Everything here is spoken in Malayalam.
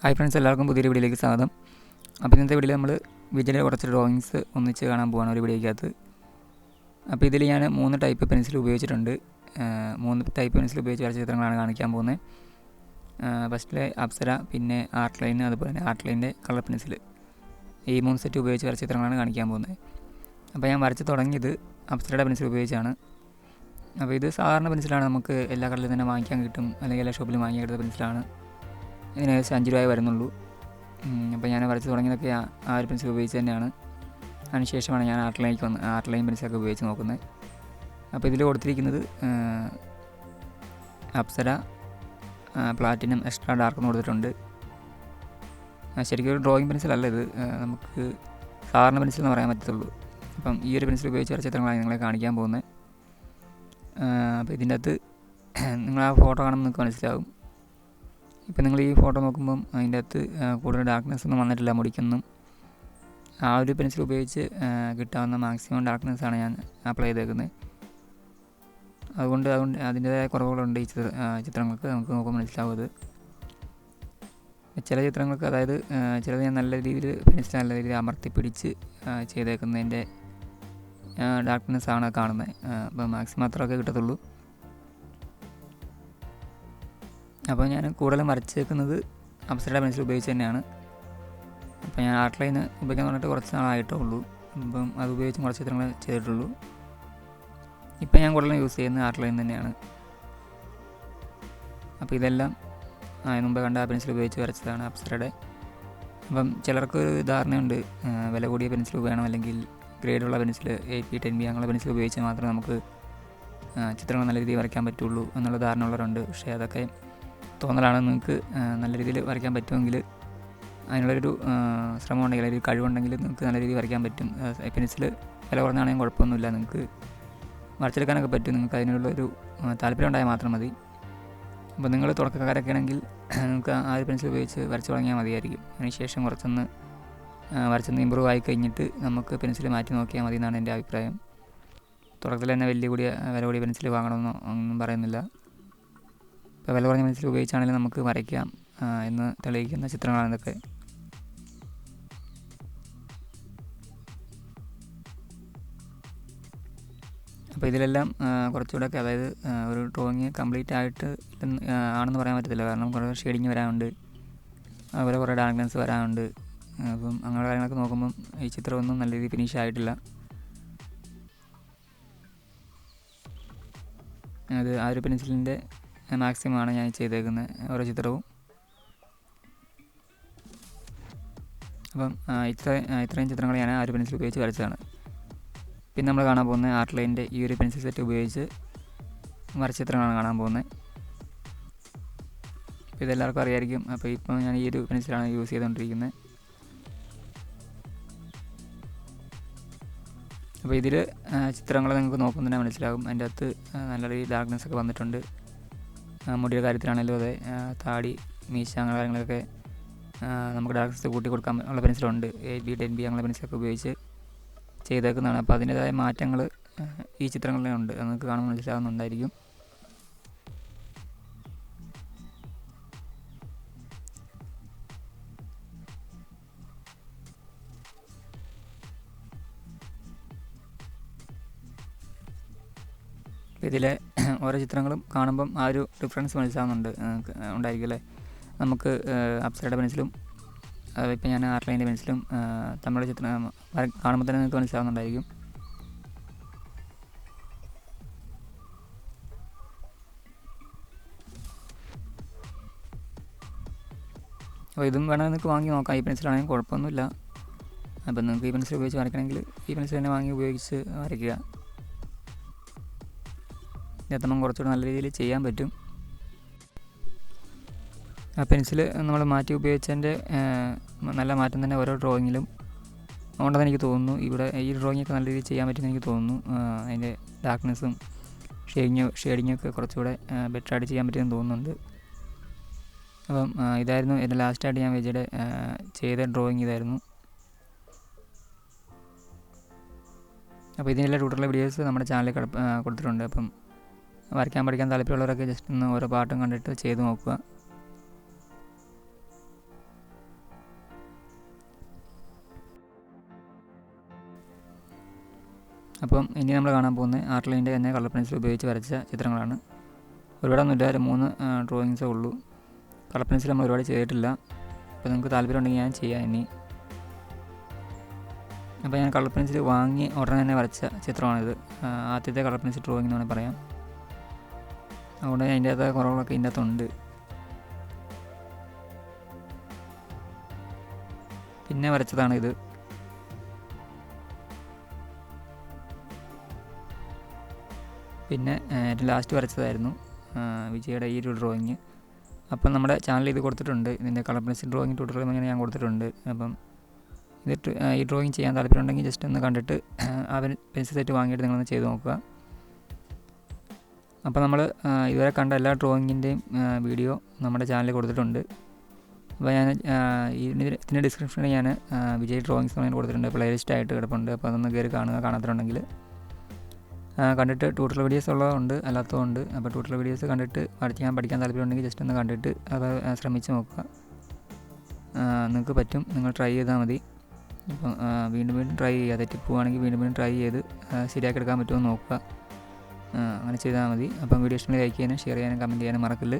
ഹായ് ഫ്രണ്ട്സ്, എല്ലാവർക്കും പുതിയൊരു വീഡിയോയിലേക്ക് സ്വാഗതം. അപ്പോൾ ഇന്നത്തെ വീഡിയോയിൽ നമ്മൾ വിജയുടെ കുറച്ച് ഡ്രോയിങ്സ് ഒന്നിച്ച് കാണാൻ പോവാണ് ഒരു വീഡിയോയ്ക്കകത്ത്. അപ്പോൾ ഇതിൽ ഞാൻ 3 ടൈപ്പ് പെൻസിൽ ഉപയോഗിച്ചിട്ടുണ്ട്. 3 ടൈപ്പ് പെൻസിൽ ഉപയോഗിച്ച് വരച്ച ചിത്രങ്ങളാണ് കാണിക്കാൻ പോകുന്നത്. ഫസ്റ്റിലെ അപ്സര, പിന്നെ ആർട്ട് ലൈൻ, അതുപോലെ തന്നെ ആർട്ട് ലൈനിൻ്റെ കളർ പെൻസിൽ, ഈ 3 സെറ്റ് ഉപയോഗിച്ച് വരച്ച ചിത്രങ്ങളാണ് കാണിക്കാൻ പോകുന്നത്. അപ്പോൾ ഞാൻ വരച്ച് തുടങ്ങിയത് അപ്സരയുടെ പെൻസിൽ ഉപയോഗിച്ചാണ്. അപ്പോൾ ഇത് സാധാരണ പെൻസിലാണ്, നമുക്ക് എല്ലാ കടലിൽ തന്നെ വാങ്ങിക്കാൻ കിട്ടും, അല്ലെങ്കിൽ എല്ലാ ഷോപ്പിലും വാങ്ങിക്കാൻ കിട്ടുന്ന പെൻസിലാണ്. ഇതിന് ഏകദേശം 5 രൂപയെ വരുന്നുള്ളൂ. അപ്പോൾ ഞാൻ വരച്ച് തുടങ്ങിയതൊക്കെ ആ ഒരു പെൻസിൽ ഉപയോഗിച്ച് തന്നെയാണ്. അതിനുശേഷമാണ് ഞാൻ ആർട്ട് ലൈൻ പെൻസിലൊക്കെ ഉപയോഗിച്ച് നോക്കുന്നത്. അപ്പോൾ ഇതിൽ കൊടുത്തിരിക്കുന്നത് അപ്സര പ്ലാറ്റിനം എക്സ്ട്രാ ഡാർക്ക് എന്ന് കൊടുത്തിട്ടുണ്ട്. ശരിക്കും ഒരു ഡ്രോയിങ് പെൻസിലല്ല ഇത്, നമുക്ക് സാധാരണ പെൻസിൽ എന്ന് പറയാൻ പറ്റത്തുള്ളൂ. അപ്പം ഈ ഒരു പെൻസിൽ ഉപയോഗിച്ച് വരച്ച ചിത്രങ്ങളാണ് നിങ്ങളെ കാണിക്കാൻ പോകുന്നത്. അപ്പോൾ ഇതിൻ്റെ അകത്ത് നിങ്ങൾ ആ ഫോട്ടോ കാണുമ്പോൾ നിങ്ങൾക്ക് മനസ്സിലാവും. ഇപ്പം നിങ്ങൾ ഈ ഫോട്ടോ നോക്കുമ്പം അതിൻ്റെ അകത്ത് കൂടുതൽ ഡാർക്ക്നെസ് ഒന്നും വന്നിട്ടില്ല മുടിക്കൊന്നും. ആ ഒരു പെൻസിൽ ഉപയോഗിച്ച് കിട്ടാവുന്ന മാക്സിമം ഡാർക്ക്നെസ്സാണ് ഞാൻ അപ്ലൈ ചെയ്തേക്കുന്നത്. അതുകൊണ്ട് അതിൻ്റേതായ കുറവുകളുണ്ട് ഈ ചിത്രങ്ങൾക്ക്, നമുക്ക് നോക്കുമ്പോൾ മനസ്സിലാവും. അത് ചില ചിത്രങ്ങൾക്ക്, അതായത് ചിലത് ഞാൻ നല്ല രീതിയിൽ പെൻസിൽ നല്ല രീതിയിൽ അമർത്തി പിടിച്ച് ചെയ്തേക്കുന്നതിൻ്റെ ഡാർക്ക്നെസ്സാണ് കാണുന്നത്. അപ്പോൾ മാക്സിമം അത്രയൊക്കെ കിട്ടത്തുള്ളൂ. അപ്പോൾ ഞാൻ കൂടുതലും വരച്ചേക്കുന്നത് അപ്സരയുടെ പെൻസിൽ ഉപയോഗിച്ച് തന്നെയാണ്. അപ്പോൾ ഞാൻ ആർട്ട് ലൈൻ ഉപയോഗിക്കാൻ പറഞ്ഞിട്ട് കുറച്ച് നാളായിട്ടേ ഉള്ളൂ. അപ്പം അത് ഉപയോഗിച്ച് കുറച്ച് ചിത്രങ്ങൾ ചെയ്തിട്ടുള്ളൂ. ഇപ്പം ഞാൻ കൂടുതലും യൂസ് ചെയ്യുന്നത് ആർട്ട് ലൈൻ തന്നെയാണ്. അപ്പോൾ ഇതെല്ലാം മുമ്പ് കണ്ട ആ പെൻസിൽ ഉപയോഗിച്ച് വരച്ചതാണ് അപ്സരയുടെ. അപ്പം ചിലർക്കൊരു ധാരണയുണ്ട്, വില കൂടിയ പെൻസിൽ വേണം, അല്ലെങ്കിൽ ഗ്രേഡുള്ള പെൻസിൽ 8B 10B അങ്ങനെയുള്ള പെൻസിൽ ഉപയോഗിച്ച് മാത്രമേ നമുക്ക് ചിത്രങ്ങൾ നല്ല രീതിയിൽ വരയ്ക്കാൻ പറ്റുള്ളൂ എന്നുള്ള ധാരണ ഉള്ളവരുണ്ട്. പക്ഷേ അതൊക്കെ തോന്നലാണ്. നിങ്ങൾക്ക് നല്ല രീതിയിൽ വരയ്ക്കാൻ പറ്റുമെങ്കിൽ, അതിനുള്ളൊരു ശ്രമം ഉണ്ടെങ്കിൽ, ഒരു കഴിവുണ്ടെങ്കിൽ നിങ്ങൾക്ക് നല്ല രീതിയിൽ വരയ്ക്കാൻ പറ്റും. പെൻസിൽ വില കുറഞ്ഞാണെങ്കിൽ കുഴപ്പമൊന്നുമില്ല, നിങ്ങൾക്ക് വരച്ചെടുക്കാനൊക്കെ പറ്റും. നിങ്ങൾക്ക് അതിനുള്ളൊരു താല്പര്യം ഉണ്ടായാൽ മാത്രം മതി. അപ്പോൾ നിങ്ങൾ തുടക്കക്കാരൊക്കെ ആണെങ്കിൽ നിങ്ങൾക്ക് ആ ഒരു പെൻസിൽ ഉപയോഗിച്ച് വരച്ച് തുടങ്ങിയാൽ മതിയായിരിക്കും. അതിനുശേഷം വരച്ചൊന്ന് ഇമ്പ്രൂവ് ആയി കഴിഞ്ഞിട്ട് നമുക്ക് പെൻസിൽ മാറ്റി നോക്കിയാൽ മതി എന്നാണ് എൻ്റെ അഭിപ്രായം. തുടക്കത്തിൽ തന്നെ വില കൂടിയ പെൻസിൽ വാങ്ങണമെന്നോ ഒന്നും പറയുന്നില്ല. ഇപ്പോൾ വില കുറഞ്ഞ പെൻസിൽ ഉപയോഗിച്ചാണെങ്കിലും നമുക്ക് വരയ്ക്കാം എന്ന് തെളിയിക്കുന്ന ചിത്രങ്ങളാണ് ഇതൊക്കെ. അപ്പോൾ ഇതിലെല്ലാം കുറച്ചുകൂടെയൊക്കെ, അതായത് ഒരു ഡ്രോയിങ് കംപ്ലീറ്റ് ആയിട്ട് ആണെന്ന് പറയാൻ പറ്റത്തില്ല. കാരണം കുറേ ഷെയ്ഡിങ് വരാനുണ്ട്, അതുപോലെ കുറേ ഡാർക്ക്നെസ് വരാനുണ്ട്. അപ്പം അങ്ങനെയുള്ള കാര്യങ്ങളൊക്കെ നോക്കുമ്പം ഈ ചിത്രമൊന്നും നല്ല രീതിയിൽ ഫിനിഷ് ആയിട്ടില്ല. അത് ആ ഒരു പെൻസിലിൻ്റെ മാക്സിമമാണ് ഞാൻ ചെയ്തേക്കുന്നത് ഓരോ ചിത്രവും. അപ്പം ഇത്രയും ചിത്രങ്ങൾ ഞാൻ ആ ഒരു പെൻസിൽ ഉപയോഗിച്ച് വരച്ചതാണ്. പിന്നെ നമ്മൾ കാണാൻ പോകുന്നത് ആർട്ട് ലൈനിൻ്റെ ഈ ഒരു പെൻസിൽ സെറ്റ് ഉപയോഗിച്ച് വരച്ച ചിത്രങ്ങളാണ് കാണാൻ പോകുന്നത്. അപ്പോൾ ഇതെല്ലാവർക്കും അറിയായിരിക്കും. അപ്പോൾ ഇപ്പോൾ ഞാൻ ഈ ഒരു പെൻസിലാണ് യൂസ് ചെയ്തുകൊണ്ടിരിക്കുന്നത്. അപ്പോൾ ഇതിൽ ചിത്രങ്ങൾ നിങ്ങൾക്ക് നോക്കുമ്പോൾ തന്നെ മനസ്സിലാകും. അതിൻ്റെ അകത്ത് നല്ല രീതിയിൽ ഡാർക്ക്നെസ് ഒക്കെ വന്നിട്ടുണ്ട്. മുടിയുടെ കാര്യത്തിലാണെങ്കിലും അതെ, താടി, മീശ അങ്ങനെ കാര്യങ്ങളൊക്കെ നമുക്ക് ഡാർക്ക്നെസ് കൂട്ടി കൊടുക്കാൻ ഉള്ള പെൻസിലുണ്ട്. 8B 10B അങ്ങനെ പെൻസിലൊക്കെ ഉപയോഗിച്ച് ചെയ്തേക്കുന്നതാണ്. അപ്പോൾ അതിൻ്റേതായ മാറ്റങ്ങൾ ഈ ചിത്രങ്ങളിലുണ്ട്, അത് നിങ്ങൾക്ക് കാണുമ്പോൾ മനസ്സിലാകുന്നുണ്ടായിരിക്കും. ഇതിലെ ഓരോ ചിത്രങ്ങളും കാണുമ്പം ആ ഒരു ഡിഫറൻസ് ഉണ്ടായിരിക്കും അല്ലേ. നമുക്ക് അപ്സരയുടെ പെൻസിലും ഇപ്പം ഞാൻ ആർട്ട് ലൈനിൻ്റെ പെൻസിലും തമ്മിലുള്ള ചിത്രം കാണുമ്പോൾ തന്നെ നിങ്ങൾക്ക് മനസ്സിലാവുന്നുണ്ടായിരിക്കും. അപ്പോൾ ഇതും വേണമെങ്കിൽ നിങ്ങൾക്ക് വാങ്ങി നോക്കാം. ഈ പെൻസിലാണെങ്കിൽ കുഴപ്പമൊന്നുമില്ല. അപ്പം നിങ്ങൾക്ക് ഈ പെൻസിൽ ഉപയോഗിച്ച് വരയ്ക്കണമെങ്കിൽ ഈ പെൻസിൽ തന്നെ വാങ്ങി ഉപയോഗിച്ച് വരയ്ക്കുക. ഇതെത്തുമ്പം കുറച്ചുകൂടി നല്ല രീതിയിൽ ചെയ്യാൻ പറ്റും. ആ പെൻസിൽ നമ്മൾ മാറ്റി ഉപയോഗിച്ചതിൻ്റെ നല്ല മാറ്റം തന്നെ ഓരോ ഡ്രോയിങ്ങിലും ഉണ്ടെന്ന് എനിക്ക് തോന്നുന്നു. ഇവിടെ ഈ ഡ്രോയിങ്ങൊക്കെ നല്ല രീതിയിൽ ചെയ്യാൻ പറ്റുമെന്ന് എനിക്ക് തോന്നുന്നു. അതിൻ്റെ ഡാർക്ക്നെസ്സും ഷെയ്ഡിങ്ങൊക്കെ കുറച്ചുകൂടെ ബെറ്ററായിട്ട് ചെയ്യാൻ പറ്റുമെന്ന് തോന്നുന്നുണ്ട്. അപ്പം ഇതായിരുന്നു എൻ്റെ ലാസ്റ്റായിട്ട് ഞാൻ വിജയുടെ ചെയ്ത ഡ്രോയിങ് ഇതായിരുന്നു. അപ്പോൾ ഇതിനുള്ള ട്യൂട്ടോറിയൽ വീഡിയോസ് നമ്മുടെ ചാനലിൽ കൊടുത്തിട്ടുണ്ട്. അപ്പം വരയ്ക്കാൻ പഠിക്കാൻ താല്പര്യമുള്ളവരൊക്കെ ജസ്റ്റ് ഒന്ന് ഓരോ പാട്ടും കണ്ടിട്ട് ചെയ്ത് നോക്കുക. അപ്പം ഇനി നമ്മൾ കാണാൻ പോകുന്നത് ആർട്ട് ലൈനിൻ്റെ തന്നെ കളർ പെൻസിൽ ഉപയോഗിച്ച് വരച്ച ചിത്രങ്ങളാണ്. ഒരുപാടൊന്നുമില്ല, 3 ഡ്രോയിങ്സേ ഉള്ളൂ. കളർ പെൻസിൽ നമ്മൾ ഒരുപാട് ചെയ്തിട്ടില്ല. അപ്പോൾ നിങ്ങൾക്ക് താല്പര്യം ഉണ്ടെങ്കിൽ ഞാൻ ചെയ്യാം ഇനി. അപ്പോൾ ഞാൻ കളർ പെൻസിൽ വാങ്ങി ഉടനെ തന്നെ വരച്ച ചിത്രമാണിത്. ആദ്യത്തെ കളർ പെൻസിൽ ഡ്രോയിങ് എന്ന് വേണമെങ്കിൽ പറയാം. അതുകൊണ്ട് അതിൻ്റെ അകത്ത് കുറവുകളൊക്കെ ഇതിൻ്റെ അകത്തുണ്ട്. പിന്നെ വരച്ചതാണിത്. പിന്നെ ഏറ്റവും ലാസ്റ്റ് വരച്ചതായിരുന്നു വിജയുടെ ഈ ഒരു ഡ്രോയിങ്. അപ്പം നമ്മുടെ ചാനലിൽ ഇത് കൊടുത്തിട്ടുണ്ട്. ഇതിൻ്റെ കളർ പെൻസിൽ ഡ്രോയിങ് ട്യൂട്ടോറിയൽ ഇങ്ങനെ ഞാൻ കൊടുത്തിട്ടുണ്ട്. അപ്പം ഇത് ഈ ഡ്രോയിങ് ചെയ്യാൻ താല്പര്യമുണ്ടെങ്കിൽ ജസ്റ്റ് ഒന്ന് കണ്ടിട്ട് ആ പെൻസിൽ സെറ്റ് വാങ്ങിയിട്ട് നിങ്ങളൊന്ന് ചെയ്ത് നോക്കുക. അപ്പോൾ നമ്മൾ ഇതുവരെ കണ്ട എല്ലാ ഡ്രോയിങ്ങിൻ്റെയും വീഡിയോ നമ്മുടെ ചാനലിൽ കൊടുത്തിട്ടുണ്ട്. അപ്പോൾ ഞാൻ ഇതിൻ്റെ ഡിസ്ക്രിപ്ഷനിൽ ഞാൻ വിജയ് ഡ്രോയിങ്സ് എന്ന് കൊടുത്തിട്ടുണ്ട്. പ്ലേലിസ്റ്റ് ആയിട്ട് കിടപ്പുണ്ട്. അപ്പോൾ അതൊന്ന് കയറി കാണുക, കാണാത്തിട്ടുണ്ടെങ്കിൽ. കണ്ടിട്ട് ട്യൂട്ടോറിയൽ വീഡിയോസ് ഉള്ളതുകൊണ്ട് അല്ലാത്തതുകൊണ്ട്. അപ്പോൾ ട്യൂട്ടോറിയൽ വീഡിയോസ് കണ്ടിട്ട് പഠിക്കാൻ താല്പര്യമുണ്ടെങ്കിൽ ജസ്റ്റ് ഒന്ന് കണ്ടിട്ട് അത് ശ്രമിച്ച് നോക്കുക. നിങ്ങൾക്ക് പറ്റും, നിങ്ങൾ ട്രൈ ചെയ്താൽ മതി. അപ്പം വീണ്ടും ട്രൈ ചെയ്യുക. തെറ്റിപ്പോവുകയാണെങ്കിൽ വീണ്ടും ട്രൈ ചെയ്ത് ശരിയാക്കി എടുക്കാൻ പറ്റുമോ എന്ന് നോക്കുക. അങ്ങനെ ചെയ്താൽ മതി. അപ്പം വീഡിയോ ഇഷ്ടമായി ലൈക്ക് ചെയ്യാനും ഷെയർ ചെയ്യാനും കമൻറ്റ് ചെയ്യാനും മറക്കല്ല്.